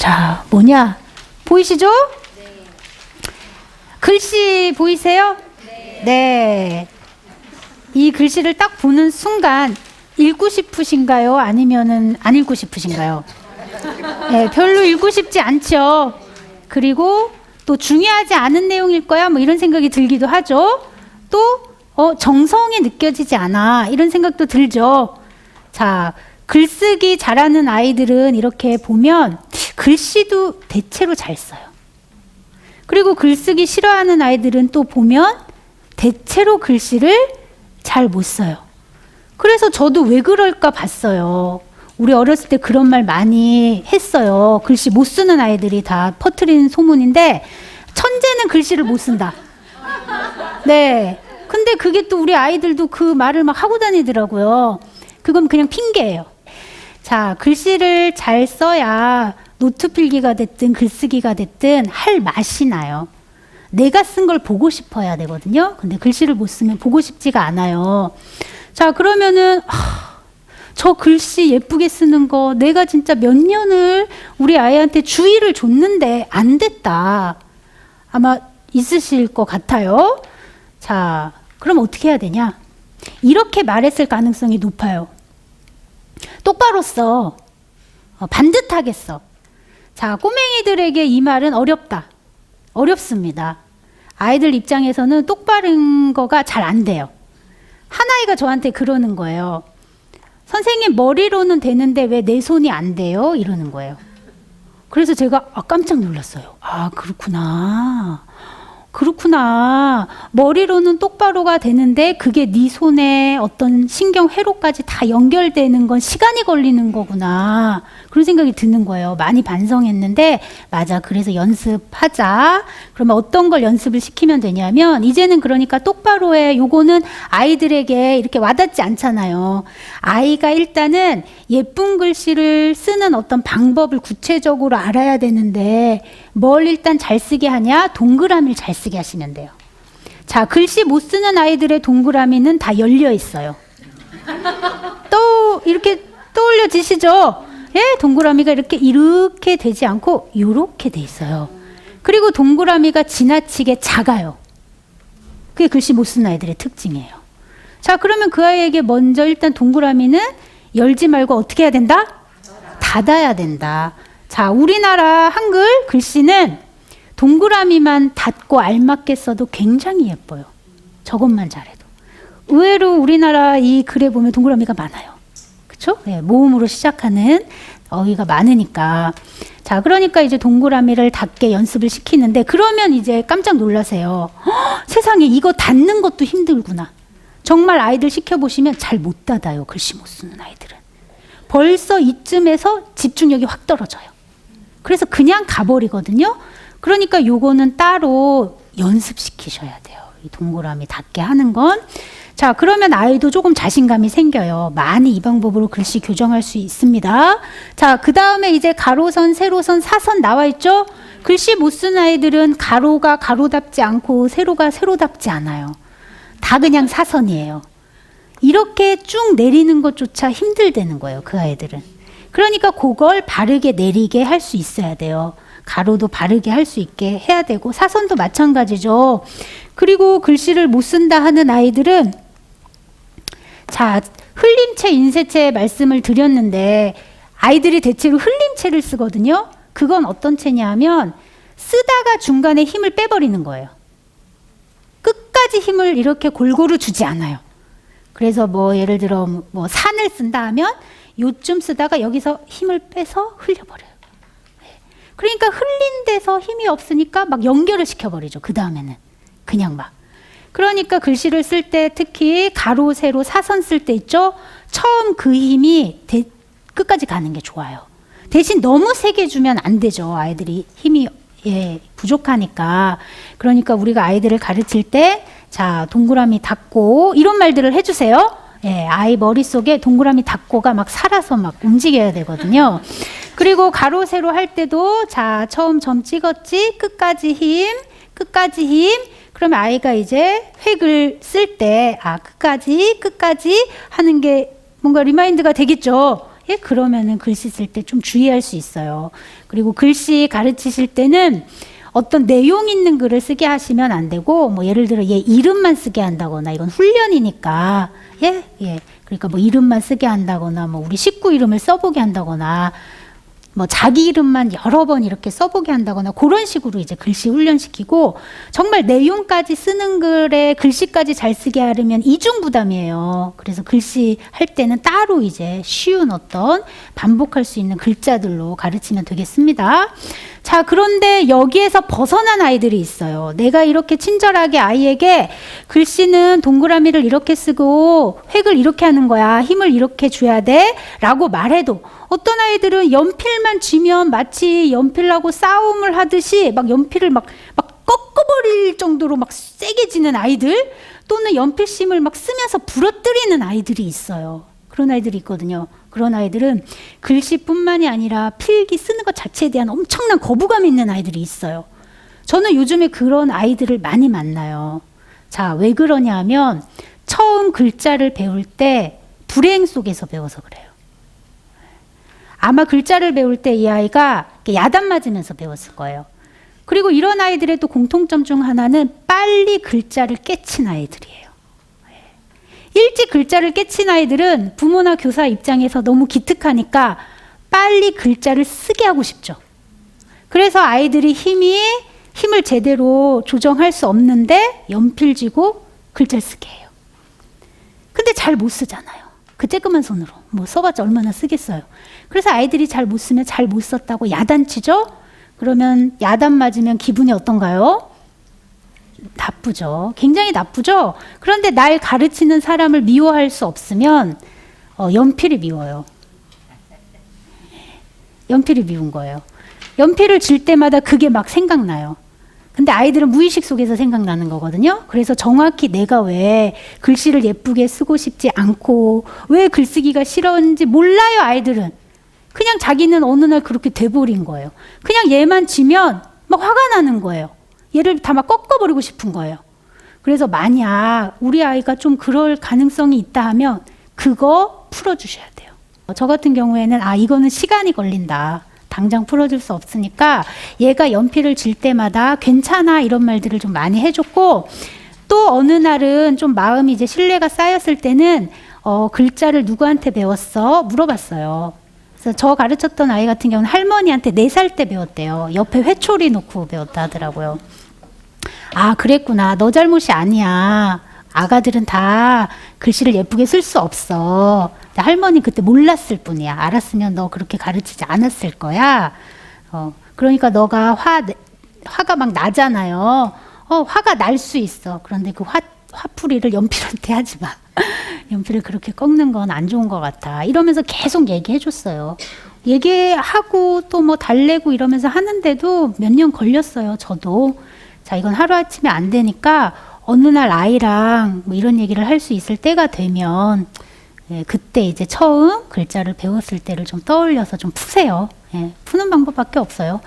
자, 뭐냐? 보이시죠? 네. 글씨 보이세요? 네. 네. 이 글씨를 딱 보는 순간 읽고 싶으신가요? 아니면은 안 읽고 싶으신가요? 네, 별로 읽고 싶지 않죠. 그리고 또 중요하지 않은 내용일 거야 뭐 이런 생각이 들기도 하죠. 또 정성이 느껴지지 않아 이런 생각도 들죠. 자, 글쓰기 잘하는 아이들은 이렇게 보면 글씨도 대체로 잘 써요. 그리고 글쓰기 싫어하는 아이들은 또 보면 대체로 글씨를 잘 못 써요. 그래서 저도 왜 그럴까 봤어요. 우리 어렸을 때 그런 말 많이 했어요. 글씨 못 쓰는 아이들이 다 퍼뜨리는 소문인데 천재는 글씨를 못 쓴다. 네. 근데 그게 또 우리 아이들도 그 말을 막 하고 다니더라고요. 그건 그냥 핑계예요. 자, 글씨를 잘 써야 노트 필기가 됐든 글쓰기가 됐든 할 맛이 나요. 내가 쓴 걸 보고 싶어야 되거든요. 근데 글씨를 못 쓰면 보고 싶지가 않아요. 자, 그러면은 저 글씨 예쁘게 쓰는 거 내가 진짜 몇 년을 우리 아이한테 주의를 줬는데 안 됐다. 아마 있으실 것 같아요. 자, 그럼 어떻게 해야 되냐? 이렇게 말했을 가능성이 높아요. 똑바로 써. 반듯하게 써. 자, 꼬맹이들에게 이 말은 어렵다. 어렵습니다. 아이들 입장에서는 똑바른 거가 잘 안 돼요. 한 아이가 저한테 그러는 거예요. 선생님, 머리로는 되는데 왜 내 손이 안 돼요? 이러는 거예요. 그래서 제가 깜짝 놀랐어요. 아, 그렇구나. 그렇구나. 머리로는 똑바로가 되는데 그게 네 손에 어떤 신경 회로까지 다 연결되는 건 시간이 걸리는 거구나. 그런 생각이 드는 거예요. 많이 반성했는데 맞아. 그래서 연습하자. 그러면 어떤 걸 연습을 시키면 되냐면 이제는 그러니까 똑바로 해. 요거는 아이들에게 이렇게 와닿지 않잖아요. 아이가 일단은 예쁜 글씨를 쓰는 어떤 방법을 구체적으로 알아야 되는데 뭘 일단 잘 쓰게 하냐? 동그라미를 잘 쓰게 하시면 돼요. 자, 글씨 못 쓰는 아이들의 동그라미는 다 열려 있어요. 또 이렇게 떠올려지시죠? 예, 동그라미가 이렇게 되지 않고 이렇게 돼 있어요. 그리고 동그라미가 지나치게 작아요. 그게 글씨 못 쓰는 아이들의 특징이에요. 자, 그러면 그 아이에게 먼저 일단 동그라미는 열지 말고 어떻게 해야 된다? 닫아야 된다. 자, 우리나라 한글 글씨는 동그라미만 닫고 알맞게 써도 굉장히 예뻐요. 저것만 잘해도. 의외로 우리나라 이 글에 보면 동그라미가 많아요. 그렇죠? 네, 모음으로 시작하는 어휘가 많으니까. 자, 그러니까 이제 동그라미를 닫게 연습을 시키는데 그러면 이제 깜짝 놀라세요. 세상에 이거 닫는 것도 힘들구나. 정말 아이들 시켜보시면 잘 못 닫아요. 글씨 못 쓰는 아이들은. 벌써 이쯤에서 집중력이 확 떨어져요. 그래서 그냥 가버리거든요. 그러니까 요거는 따로 연습시키셔야 돼요. 이 동그라미 닫게 하는 건. 자, 그러면 아이도 조금 자신감이 생겨요. 많이 이 방법으로 글씨 교정할 수 있습니다. 자, 그 다음에 이제 가로선, 세로선, 사선 나와 있죠? 글씨 못 쓰는 아이들은 가로가 가로답지 않고 세로가 세로답지 않아요. 다 그냥 사선이에요. 이렇게 쭉 내리는 것조차 힘들다는 거예요. 그 아이들은. 그러니까 그걸 바르게 내리게 할 수 있어야 돼요. 가로도 바르게 할 수 있게 해야 되고 사선도 마찬가지죠. 그리고 글씨를 못 쓴다 하는 아이들은 자, 흘림체, 인쇄체 말씀을 드렸는데 아이들이 대체로 흘림체를 쓰거든요. 그건 어떤 체냐 하면 쓰다가 중간에 힘을 빼버리는 거예요. 끝까지 힘을 이렇게 골고루 주지 않아요. 그래서 뭐 예를 들어 뭐 산을 쓴다 하면 요쯤 쓰다가 여기서 힘을 빼서 흘려버려요. 그러니까 흘린 데서 힘이 없으니까 막 연결을 시켜버리죠. 그 다음에는 그냥 막. 그러니까 글씨를 쓸 때 특히 가로, 세로, 사선 쓸 때 있죠. 처음 그 힘이 끝까지 가는 게 좋아요. 대신 너무 세게 주면 안 되죠. 아이들이 힘이 부족하니까. 그러니까 우리가 아이들을 가르칠 때 자, 동그라미 닫고 이런 말들을 해주세요. 예, 아이 머릿속에 동그라미 닫고가 막 살아서 막 움직여야 되거든요. 그리고 가로 세로 할 때도 자, 처음 점 찍었지? 끝까지 힘, 끝까지 힘. 그러면 아이가 이제 획을 쓸 때 끝까지 하는 게 뭔가 리마인드가 되겠죠. 예, 그러면은 글씨 쓸 때 좀 주의할 수 있어요. 그리고 글씨 가르치실 때는 어떤 내용 있는 글을 쓰게 하시면 안 되고, 뭐 예를 들어 얘 이름만 쓰게 한다거나, 이건 훈련이니까, 예, 예. 그러니까 뭐 이름만 쓰게 한다거나, 뭐 우리 식구 이름을 써보게 한다거나, 뭐 자기 이름만 여러 번 이렇게 써보게 한다거나, 그런 식으로 이제 글씨 훈련시키고, 정말 내용까지 쓰는 글에 글씨까지 잘 쓰게 하려면 이중 부담이에요. 그래서 글씨 할 때는 따로 이제 쉬운 어떤 반복할 수 있는 글자들로 가르치면 되겠습니다. 자, 그런데 여기에서 벗어난 아이들이 있어요. 내가 이렇게 친절하게 아이에게 글씨는 동그라미를 이렇게 쓰고 획을 이렇게 하는 거야, 힘을 이렇게 줘야 돼 라고 말해도, 어떤 아이들은 연필만 쥐면 마치 연필하고 싸움을 하듯이 막 연필을 막 꺾어버릴 정도로 막 세게 쥐는 아이들, 또는 연필심을 막 쓰면서 부러뜨리는 아이들이 있어요. 그런 아이들이 있거든요. 그런 아이들은 글씨뿐만이 아니라 필기 쓰는 것 자체에 대한 엄청난 거부감이 있는 아이들이 있어요. 저는 요즘에 그런 아이들을 많이 만나요. 자, 왜 그러냐 하면 처음 글자를 배울 때 불행 속에서 배워서 그래요. 아마 글자를 배울 때 이 아이가 야단 맞으면서 배웠을 거예요. 그리고 이런 아이들의 또 공통점 중 하나는 빨리 글자를 깨친 아이들이에요. 일찍 글자를 깨친 아이들은 부모나 교사 입장에서 너무 기특하니까 빨리 글자를 쓰게 하고 싶죠. 그래서 아이들이 힘을 제대로 조정할 수 없는데 연필 쥐고 글자를 쓰게 해요. 근데 잘 못 쓰잖아요. 그 쬐끄만 손으로. 뭐 써봤자 얼마나 쓰겠어요. 그래서 아이들이 잘 못 쓰면 잘 못 썼다고 야단치죠? 그러면 야단 맞으면 기분이 어떤가요? 나쁘죠. 굉장히 나쁘죠. 그런데 날 가르치는 사람을 미워할 수 없으면 연필이 미워요. 연필이 미운 거예요. 연필을 질 때마다 그게 막 생각나요. 근데 아이들은 무의식 속에서 생각나는 거거든요. 그래서 정확히 내가 왜 글씨를 예쁘게 쓰고 싶지 않고 왜 글쓰기가 싫었는지 몰라요, 아이들은. 그냥 자기는 어느 날 그렇게 돼버린 거예요. 그냥 얘만 지면 막 화가 나는 거예요. 얘를 다 막 꺾어버리고 싶은 거예요. 그래서 만약 우리 아이가 좀 그럴 가능성이 있다 하면 그거 풀어주셔야 돼요. 저 같은 경우에는 이거는 시간이 걸린다. 당장 풀어줄 수 없으니까 얘가 연필을 질 때마다 괜찮아 이런 말들을 좀 많이 해줬고, 또 어느 날은 좀 마음이 이제 신뢰가 쌓였을 때는 글자를 누구한테 배웠어? 물어봤어요. 그래서 저 가르쳤던 아이 같은 경우는 할머니한테 4살 때 배웠대요. 옆에 회초리 놓고 배웠다 하더라고요. 그랬구나. 너 잘못이 아니야. 아가들은 다 글씨를 예쁘게 쓸 수 없어. 할머니 그때 몰랐을 뿐이야. 알았으면 너 그렇게 가르치지 않았을 거야. 그러니까 너가 화가 막 나잖아요. 화가 날 수 있어. 그런데 그 화풀이를 연필한테 하지 마. 연필을 그렇게 꺾는 건 안 좋은 것 같아. 이러면서 계속 얘기해 줬어요. 얘기하고 또 뭐 달래고 이러면서 하는데도 몇 년 걸렸어요. 저도. 자, 이건 하루아침에 안 되니까 어느 날 아이랑 뭐 이런 얘기를 할 수 있을 때가 되면 그때 이제 처음 글자를 배웠을 때를 좀 떠올려서 좀 푸세요. 푸는 방법밖에 없어요.